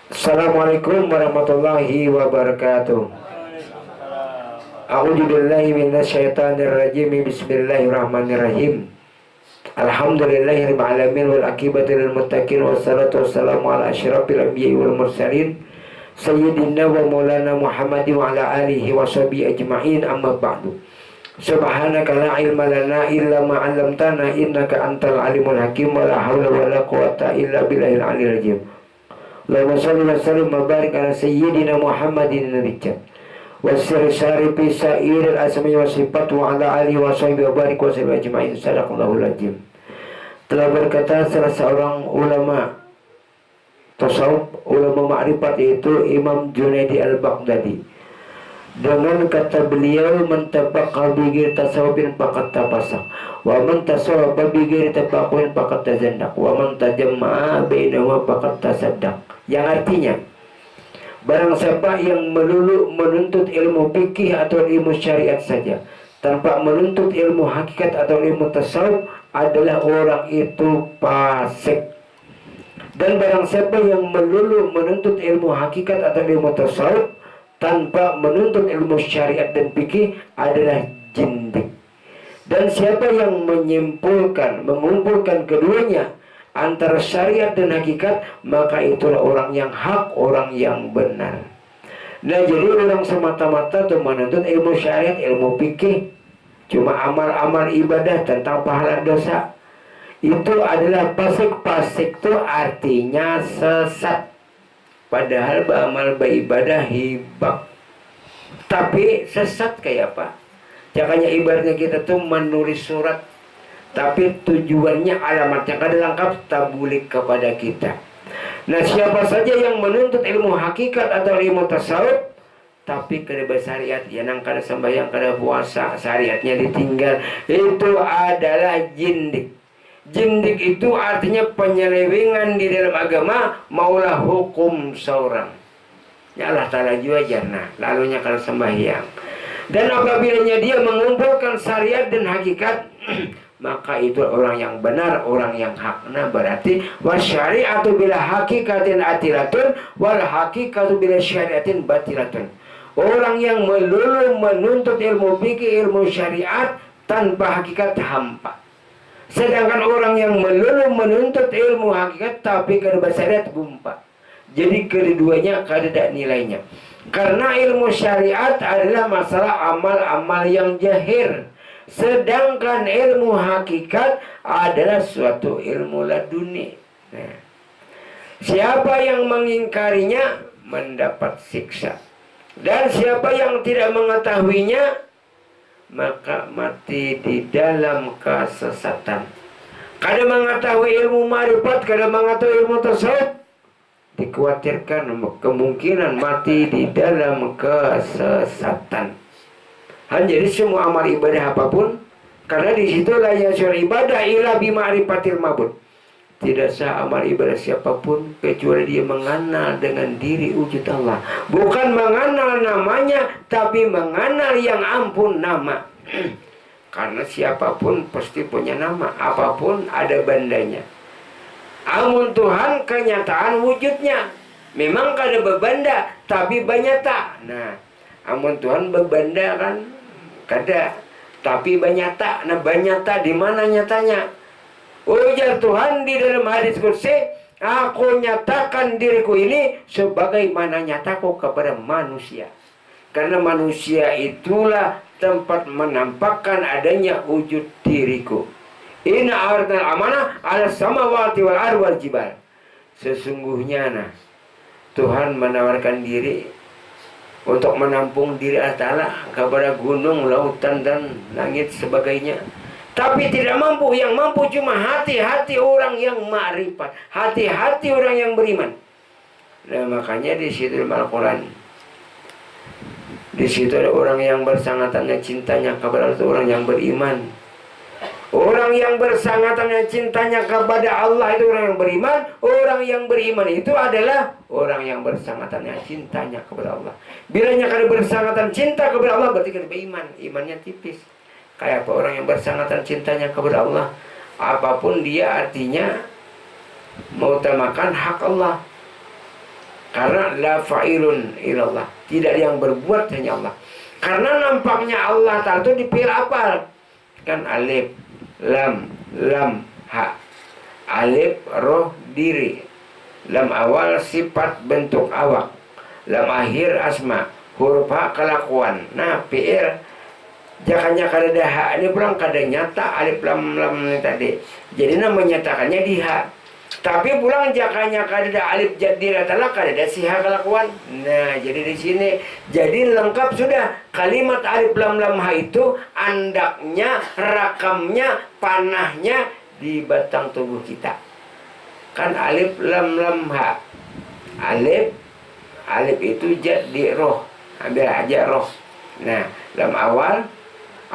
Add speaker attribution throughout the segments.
Speaker 1: Assalamualaikum warahmatullahi wabarakatuh. A'udzu billahi minasyaitonir rajim. Bismillahirrahmanirrahim. Alhamdulillahirabbil alamin wal aqibatu lil muttaqin wassalatu wassalamu ala asyrafil anbiya'i wal mursalin sayyidina wa maulana Muhammadin wa ala alihi wa sahbihi ajma'in, amma ba'du. Subhanaka la ilma lana illa ma 'allamtana innaka antal alimul hakim wa la haula wa la quwwata illa billahil aliyyil azim. Allahumma shalli wa sallim wa barik ala sayyidina Muhammadin rijal wasir syarifi sa'iril asmi wa sifat wa ala alihi wa sahbihi wa barik wa sallim ajma'in. Sadaqallahul azim. Telah berkata salah seorang ulama tasawuf, ulama ma'rifat, yaitu Imam Junaidi al-Baghdadi, dengan kata beliau, man tabaqa bi ghairi tasawufin faqad tafassaq wa man tasawwafa bi ghairi tafaqqin faqad tazandaq wa man tajamma'a bainahuma faqad tasaddaq. Yang artinya, barang siapa yang melulu menuntut ilmu fikih atau ilmu syariat saja tanpa menuntut ilmu hakikat atau ilmu tasawuf adalah orang itu fasik. Dan barang siapa yang melulu menuntut ilmu hakikat atau ilmu tasawuf tanpa menuntut ilmu syariat dan fikih adalah jindik. Dan siapa yang mengumpulkan keduanya antara syariat dan hakikat, maka itulah orang yang hak, orang yang benar. Nah, jadi orang semata-mata tuh menuntut ilmu syariat, ilmu fikih, cuma amal-amal ibadah tentang pahala dosa, itu adalah fasik. Itu artinya sesat. Padahal beramal beribadah hibak, tapi sesat kayak apa? Jangannya ibaratnya kita tuh menulis surat, tapi tujuannya, alamatnya kada lengkap, tabulik kepada kita. Nah, siapa saja yang menuntut ilmu hakikat atau ilmu tasawuf tapi kada bersyariat, ya nang kada sembahyang, kada puasa, syariatnya ditinggal, itu adalah jindik. Jindik itu artinya penyelewengan di dalam agama, maulah hukum seorang. Ya Allah Ta'ala juga jannah, lalunya kalau sembahyang. Dan apabila dia mengumpulkan syariat dan hakikat, maka itu orang yang benar, orang yang hak. Nah, berarti wasyari'atu bila hakikatin atilatun wal hakikatu bila syariatin batilatun. Orang yang melulu menuntut ilmu fikih, ilmu syariat tanpa hakikat hampa. Sedangkan orang yang melulu menuntut ilmu hakikat tapi kada bersyariat gumpa. Jadi keduanya kada ada nilainya. Karena ilmu syariat adalah masalah amal-amal yang jahir, sedangkan ilmu hakikat adalah suatu ilmu laduni. Nah, siapa yang mengingkarinya mendapat siksa, dan siapa yang tidak mengetahuinya maka mati di dalam kesesatan. Kada mengetahui ilmu ma'rifat, kada mengetahui ilmu tasawuf, dikhawatirkan kemungkinan mati di dalam kesesatan. Jadi semua amal ibadah apapun, karena di situ la yasul ibadah illa bi ma'rifatil ma'bud. Tidak sah amal ibadah siapapun kecuali dia mengenal dengan diri wujud Allah. Bukan mengenal namanya, tapi mengenal yang ampun nama. Karena siapapun pasti punya nama, apapun ada bandanya. Amun Tuhan kenyataan wujudnya, memang kada berbanda, tapi banyata. Nah, amun Tuhan berbanda kan kada, tapi banyata. Nah, banyata di mana nyatanya? Ujar Tuhan di dalam hadis kursi, aku nyatakan diriku ini sebagaimana nyataku kepada manusia. Karena manusia itulah tempat menampakkan adanya wujud diriku. Inna aradna amanah ala samawati wal ardi wal jibal. Sesungguhnya Tuhan menawarkan diri untuk menampung diri Allah Ta'ala kepada gunung, lautan dan langit sebagainya. Tapi tidak mampu. Yang mampu cuma hati-hati orang yang ma'rifat, hati-hati orang yang beriman. Nah, makanya di situ dalam Al-Quran, di situ ada orang yang bersangatannya cintanya kepada Allah, orang yang beriman. Orang yang bersangatannya cintanya kepada Allah itu orang yang beriman. Orang yang beriman itu adalah orang yang bersangatannya cintanya kepada Allah. Bilanya kada bersangatan cinta kepada Allah, berarti kada beriman, imannya tipis. Kayak apa orang yang bersangatan cintanya kepada Allah, apapun dia artinya mengutamakan hak Allah. Karena la fa'ilun ilallah, tidak yang berbuat hanya Allah. Karena nampaknya Allah Ta'ala itu dipilih apa? Kan alif, lam, ha. Alif roh diri, lam awal sifat bentuk awak, lam akhir asma, huruf ha kelakuan. Nah fi'il jakanya kada ha ini pulang kada nyata alif lam ini tadi. Jadi menyatakannya di ha. Tapi pulang jakanya kada alif jadi ratalah kada si ha kelakuan. Nah jadi di sini jadi lengkap sudah kalimat alif lam ha itu andaknya, rakamnya, panahnya di batang tubuh kita. Kan alif lam ha. Alif itu jadi roh, ambil aja roh. Nah lam awal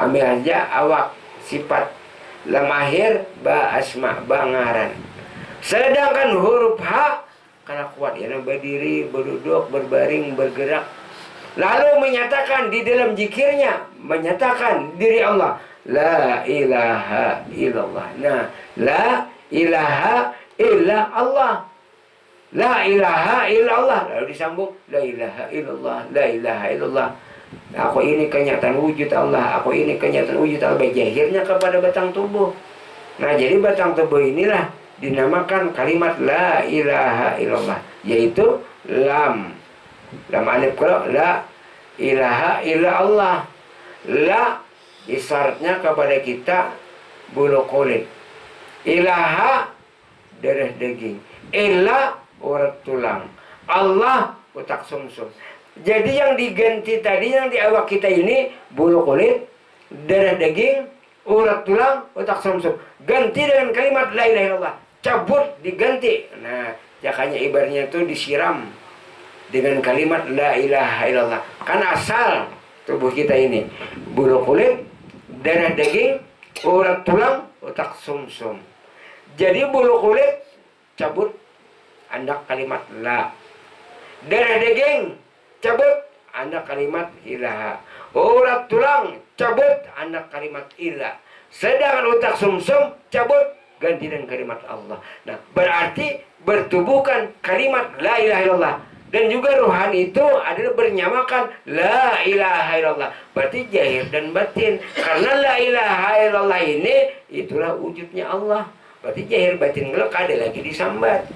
Speaker 1: ambil aja awak sifat, lam akhir ba asma bangaran. Sedangkan huruf ha karena kuat ya, berdiri, berduduk, berbaring, bergerak. Lalu menyatakan di dalam zikirnya, menyatakan diri Allah, la ilaha illallah. Nah, la ilaha illa Allah, la ilaha illallah. Lalu disambung, la ilaha illallah, la ilaha illallah. Aku ini kenyataan wujud Allah, aku ini kenyataan wujud Allah. Jahirnya kepada batang tubuh. Nah, jadi batang tubuh inilah dinamakan kalimat la ilaha illallah, yaitu lam alif kalau la ilaha illallah. La isyaratnya kepada kita bulu kulit, ilaha darah daging, illa urat tulang, Allah otak sumsum. Jadi yang diganti tadi yang di awak kita ini bulu kulit, darah daging, urat tulang, otak sumsum. Ganti dengan kalimat la ilaha illallah. Cabut, diganti. Nah, jakanya ibaratnya itu disiram dengan kalimat la ilaha illallah. Kan asal tubuh kita ini bulu kulit, darah daging, urat tulang, otak sumsum. Jadi bulu kulit cabut, anda kalimat la. Darah daging cabut, anda kalimat ilaha. Urat tulang cabut, anda kalimat ilah. Sedangkan otak sumsum cabut, ganti dengan kalimat Allah. Nah, berarti bertubuhkan kalimat la ilaha illallah. Dan juga rohani itu adalah bernyamakan la ilaha illallah. Berarti zahir dan batin. Karena la ilaha illallah ini itulah wujudnya Allah. Berarti zahir batin kalau ada lagi disambat.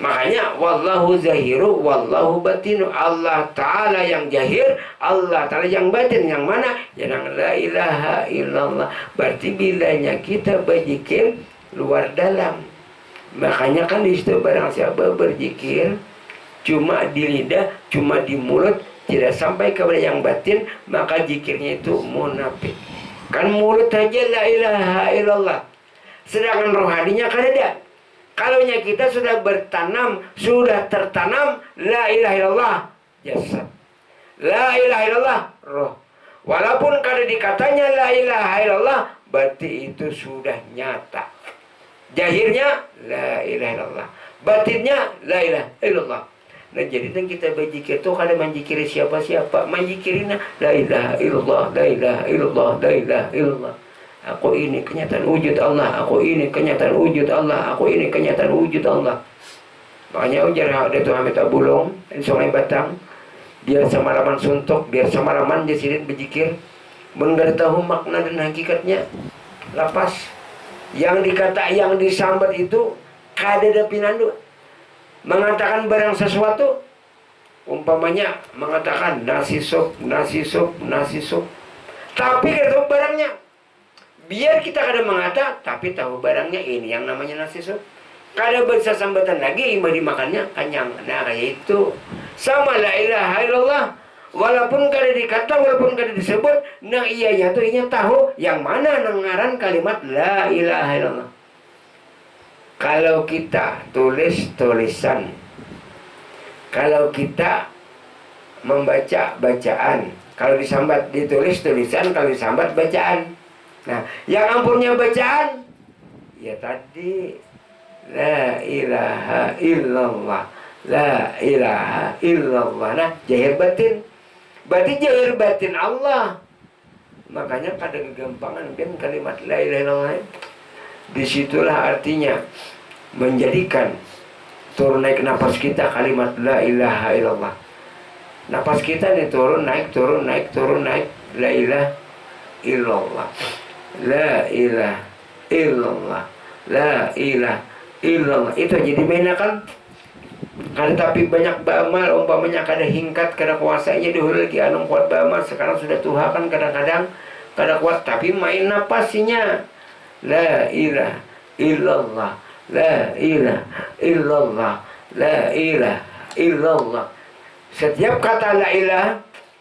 Speaker 1: Makanya wallahu zahiru wallahu batinu. Allah Ta'ala yang zahir, Allah Ta'ala yang batin. Yang mana? Yang la ilaha illallah. Berarti bilanya kita berzikir luar dalam. Makanya kan di situ barang siapa berzikir cuma di lidah, cuma di mulut, tidak sampai kepada yang batin, maka zikirnya itu munafik. Kan mulut aja la ilaha illallah, sedangkan rohaninya kan ada. Kalaunya kita sudah bertanam, sudah tertanam la ilaha illallah jasad, la ilaha illallah roh. Walaupun kada dikatanya la ilaha illallah, berarti itu sudah nyata. Zahirnya la ilaha illallah, batinnya la ilaha illallah. Nah jadi kan kita berzikir tuh kada menjikiri siapa-siapa, menjikirina la ilaha illallah, la ilaha illallah, la ilaha illallah. Aku ini kenyataan wujud Allah, aku ini kenyataan wujud Allah, aku ini kenyataan wujud Allah. Makanya ujar Datuk Hamid Abulong di Sungai Batang, dia semalaman suntuk, biar semalaman dia sidin berzikir, menggak tahu makna dan hakikatnya, lapas. Yang dikata, yang disambat itu kada ada pinandu. Mengatakan barang sesuatu, umpamanya mengatakan nasi sup, nasi sup, nasi sup, tapi kada tahu barangnya. Biar kita kada mengata, tapi tahu barangnya ini yang namanya nasi sup. Kada bersambatan lagi, ima dimakannya kenyang. Nah kayak itu sama la ilaha illallah. Walaupun kada dikata, walaupun kada disebut, nah iya tuh inya tahu yang mana nengaran kalimat la ilaha illallah. Kalau kita tulis tulisan, kalau kita membaca bacaan, kalau disambat ditulis tulisan, kalau disambat bacaan. Nah, yang ampunnya bacaan, ya tadi la ilaha illallah, la ilaha illallah. Nah, zahir batin. Berarti zahir batin Allah. Makanya pada kegampangan kan kalimat la ilaha illallah. Disitulah artinya menjadikan turun naik nafas kita kalimat la ilaha illallah. Nafas kita nih turun naik la ilaha illallah. La ilaha illallah. La ilaha illallah. Itu jadi bena kan. Kan tapi banyak beramal umpamanya kada hingkat kada kuasanya dahulu lagi anu kuat beramal, sekarang sudah tuha kan kadang-kadang kada kuat tapi main napasnya. La ilaha illallah. La ilaha illallah. La ilaha illallah. Setiap kata la ilaha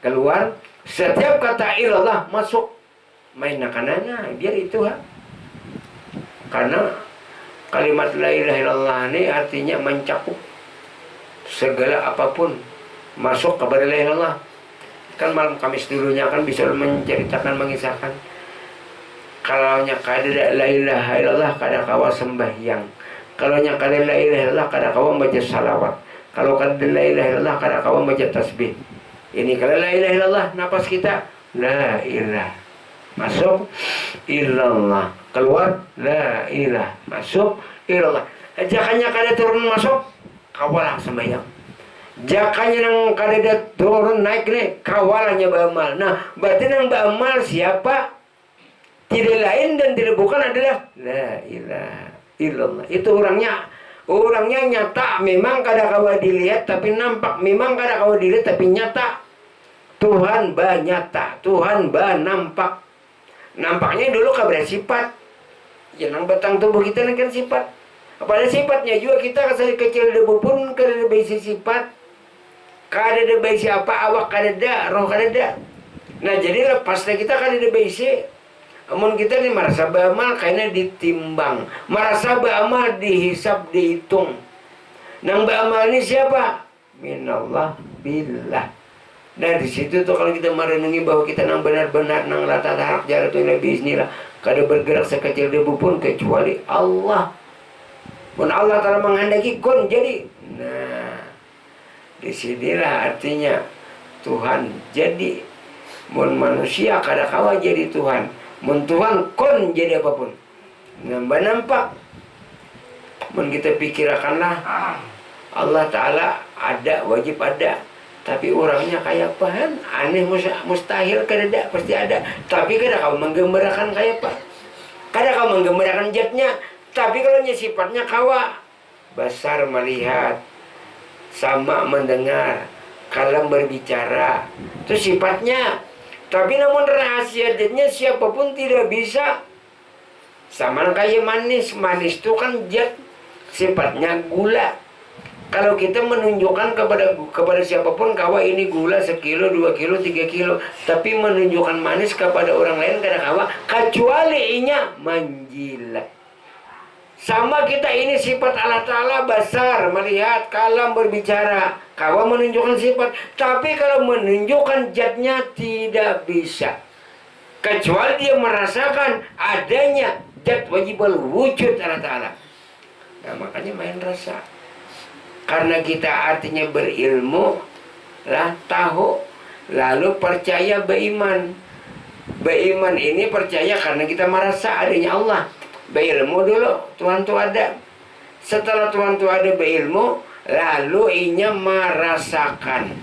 Speaker 1: keluar, setiap kata illallah masuk. Main nakanana biar itu ha. Karena kalimat la ilaha illallah ini artinya mencakup segala apapun masuk kepada la ilaha illallah. Kan malam Kamis dulunya kan bisa menceritakan mengisahkan kalau nya kada la ilaha illallah kada kawa sembahyang, kalau nya kada la ilaha illallah kada kawa baca salawat, kalau kada la ilaha illallah kada kawa baca tasbih. Ini kalau la ilaha illallah napas kita la ilaha masuk illallah, keluar la ilaha masuk illallah. Jakanya kada turun masuk kawalah sembahyang. Jakanya nang kada turun naik nih kawalahnya beramal. Nah berarti nang beramal siapa? Tidak lain dan tidak bukan adalah la ilaha illallah. Itu orangnya nyata, memang kada kawa dilihat tapi nampak, memang kada kawa dilihat tapi nyata. Tuhan ba nyata, Tuhan ba nampak. Nampaknya dulu kabar sifat. Ya nang batang tubuh kita kan sifat. Pada sifatnya juga kita kasih kecil debu pun kada ada basi sifat. Kada ada basi apa awak kada ada, roh kada ada. Nah jadi lepasnya kita kada ada basi. Amun kita ni merasa beramal kayaknya ditimbang, merasa beramal dihisap, dihitung. Nang beramal ni siapa? Minallah billah. Nah di situ tuh kalau kita merenungi bahwa kita nang benar-benar nang lata harap jalan tuh Nabi Bismillah, kada bergerak sekecil debu pun kecuali Allah. Pun Allah telah menghendaki kun jadi. Nah disinilah artinya Tuhan jadi. Mun manusia kada kawa jadi Tuhan. Mun Tuhan kun jadi apapun. Nambah nampak. Mun kita pikirkanlah Allah Ta'ala ada, wajib ada. Tapi orangnya kayak apaan? Aneh, mustahil kada ada, pasti ada. Tapi kada kau menggembirakan kayak apa? Kada kau menggembirakan jatnya. Tapi kalau sifatnya kawa besar melihat, sama mendengar, kalam berbicara, itu sifatnya. Tapi namun rahasia jatnya siapapun tidak bisa. Sama kayak manis, manis itu kan jat sifatnya gula. Kalau kita menunjukkan kepada siapapun kawa ini gula 1 kilo, 2 kilo, 3 kilo, tapi menunjukkan manis kepada orang lain kada kawa, kecuali inya manjilat. Sama kita ini sifat Allah Ta'ala besar, melihat, kalam, berbicara, kawa menunjukkan sifat, tapi kalau menunjukkan jatnya tidak bisa, kecuali dia merasakan adanya jat wajibul wujud Allah Ta'ala. Nah makanya main rasa. Karena kita artinya berilmu lah tahu, lalu percaya beriman. Beriman ini percaya karena kita merasa adanya Allah. Berilmu dulu Tuhan itu ada. Setelah Tuhan itu ada berilmu, lalu inya merasakan.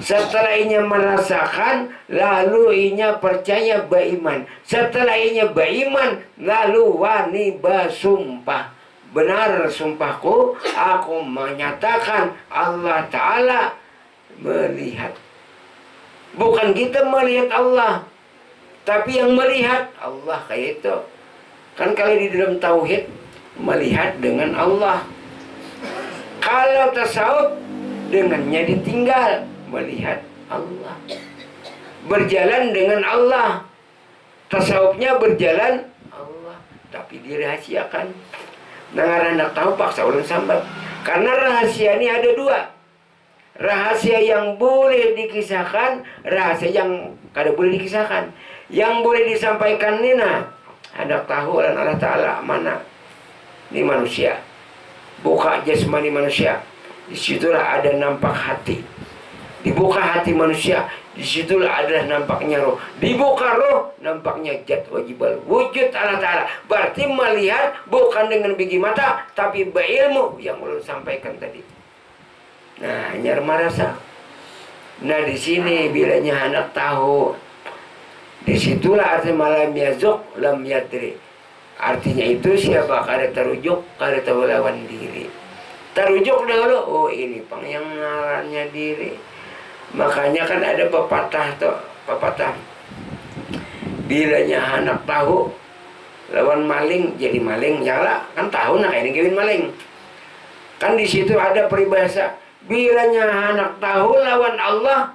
Speaker 1: Setelah inya merasakan, lalu inya percaya beriman. Setelah inya beriman, lalu wani basumpah. Benar sumpahku, aku menyatakan Allah Ta'ala melihat. Bukan kita melihat Allah, tapi yang melihat Allah kayak itu. Kan kalau di dalam tauhid, melihat dengan Allah. Kalau tasawuf, dengannya ditinggal, melihat Allah. Berjalan dengan Allah. Tasawufnya berjalan Allah, tapi dirahasiakan. Nah, hendak tahu paksa ulun sambat. Karena rahasia ini ada 2. Rahasia yang boleh dikisahkan, rahasia yang kada boleh dikisahkan. Yang boleh disampaikan ini nah, hendak tahu Allah Ta'ala mana? Ini manusia. Buka jasmani manusia. Disitulah ada nampak hati. Dibuka hati manusia. Disitulah adalah nampaknya roh. Dibuka roh, nampaknya zat wajibal wujud Allah Ta'ala. Berarti melihat bukan dengan biji mata, tapi berilmu yang ulun sampaikan tadi. Nah, nyar marasa. Nah, di sini bilanya anak tahu. Disitulah arti malam yazuk lam yadri. Artinya itu siapa kada terujuk, kada tahu lawan diri. Terujuk dahulu, oh ini pang yang ngarannya diri. Makanya kan ada pepatah tuh, pepatah. Bilanya anak tahu lawan maling jadi maling, ya lah kan tahu nah ini gawin maling. Kan di situ ada peribahasa, bilanya anak tahu lawan Allah.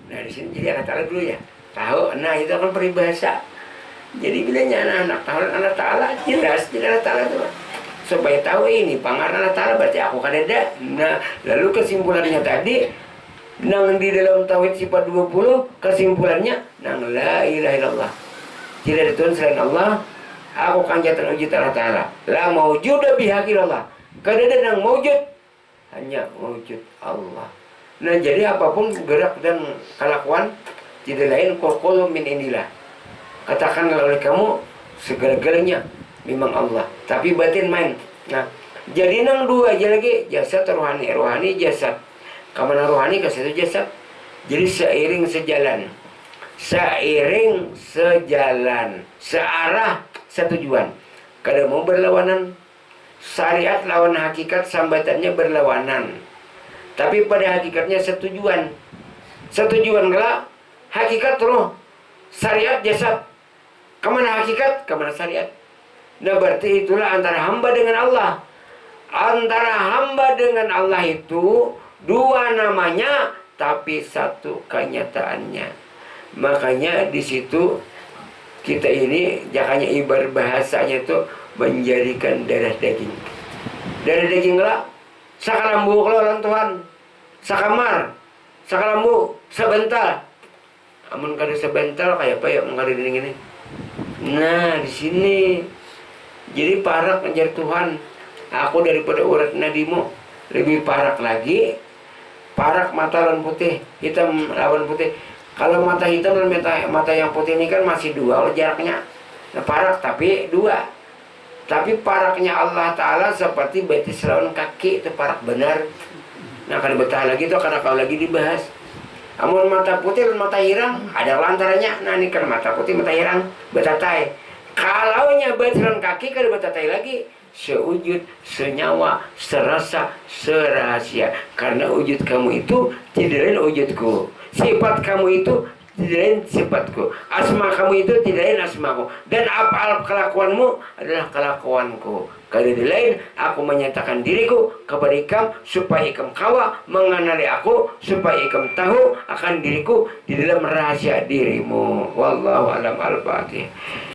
Speaker 1: Nah di sini jadi anak Ta'ala dulu ya. Tahu, nah itu kan peribahasa. Jadi bilanya anak tahu anak Ta'ala jelas tidak anak Ta'ala tuh. Supaya tahu ini pangar anak Ta'ala berarti aku kan ada. Nah lalu kesimpulannya tadi, nang di dalam tauhid sifat 20 kesimpulannya nang la ilaha illallah. Tidak ada Tuhan selain Allah. Aku kan jatuh wujud Allah Ta'ala. La mawjuda bihaqillallah. Kada ada nang mawjud, hanya wujud Allah. Nah jadi apapun gerak dan kelakuan tidak lain qul min indillah. Katakanlah oleh kamu segala-galanya memang Allah. Tapi batin main. Nah jadi nang dua aja lagi, jasad rohani, rohani jasad. Kamana rohani ke situ jasad. Jadi seiring sejalan. Seiring sejalan. Searah setujuan. Kada mau berlawanan. Syariat lawan hakikat sambatannya berlawanan. Tapi pada hakikatnya setujuan. Setujuan kelak hakikat roh. Syariat jasad. Kemana hakikat? Kemana syariat? Nah berarti itulah antara hamba dengan Allah. Antara hamba dengan Allah itu dua namanya, tapi satu kenyataannya. Makanya di situ kita ini jangannya ibarat bahasanya itu menjadikan darah daging. Darah daging lah, sakalambu kalau orang Tuhan, sakamar, sakalambu sebentar. Amun kada sebentar kayak apa ya mengada ini. Nah di sini jadi parak menjadi Tuhan. Aku daripada urat nadimu lebih parak lagi. Parak mata lawan putih, hitam lawan putih. Kalau mata hitam dan mata yang putih ini kan masih dua oleh jaraknya. Nah, parak tapi dua. Tapi paraknya Allah Ta'ala seperti betis lawan kaki, itu parak benar. Nah kalau betah lagi itu karena kau lagi dibahas. Amun mata putih dan mata hirang ada lantarannya. Nah ini kan mata putih mata hirang betatai. Kalau nya betis lawan kaki kada betatai lagi. Sewujud, senyawa, serasa, serahasia. Karena wujud kamu itu tidak lain wujudku. Sifat kamu itu tidak lain sifatku. Asma kamu itu tidak lain asmaku. Dan apa kelakuanmu adalah kelakuanku. Kalau tidak lain aku menyatakan diriku kepada ikam supaya ikam kawa mengenali aku, supaya ikam tahu akan diriku di dalam rahasia dirimu. Wallahu a'lam al-fatihah.